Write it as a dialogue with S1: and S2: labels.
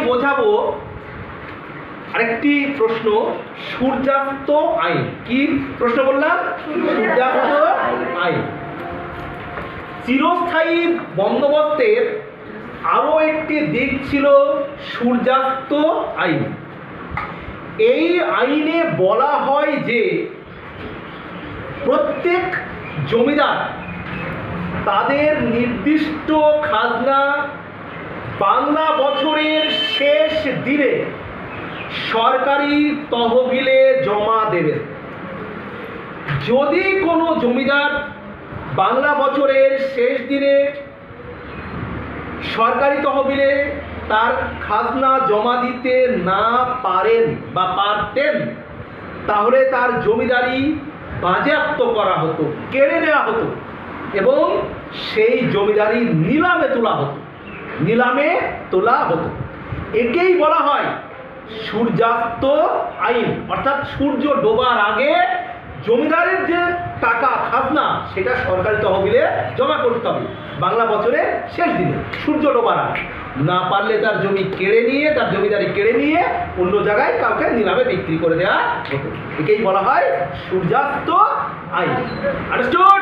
S1: বোঝাবো আরেকটি প্রশ্ন, সূর্যাস্ত আইন। কি প্রশ্ন বললাম? সূর্যাস্ত আইন। চিরস্থায়ী বন্দোবস্তের আরো একটি দিক ছিল সূর্যাস্ত আইন। এই আইনে বলা হয় যে প্রত্যেক জমিদার তাদের নির্দিষ্ট খাজনা বাংলা বছরের শেষ দিনে সরকারি তহবিলে জমা দেবেন। যদি কোনো জমিদার বাংলা বছরের শেষ দিনে সরকারি তহবিলে তার খাজনা জমা দিতে না পারেন বা পারতেন, তাহলে তার জমিদারি বাজেয়াপ্ত করা হতো, কেড়ে নেওয়া হতো এবং সেই জমিদারি নিলামে তোলা হতো। একেই বলা হয় সূর্যাস্ত আইন। অর্থাৎ সূর্য ডোবার আগে জমিদারের যে টাকা খাজনা সেটা সরকারি তহবিলে জমা করতে হবে বাংলা বছরের শেষ দিনে, সূর্য ডোবার আগে। না পারলে তার জমি কেড়ে নিয়ে, তার জমিদারি কেড়ে নিয়ে অন্য জায়গায় কাউকে নিলামে বিক্রি করে দেওয়া হতো। একেই বলা হয় সূর্যাস্ত আইন। আন্ডারস্টুড?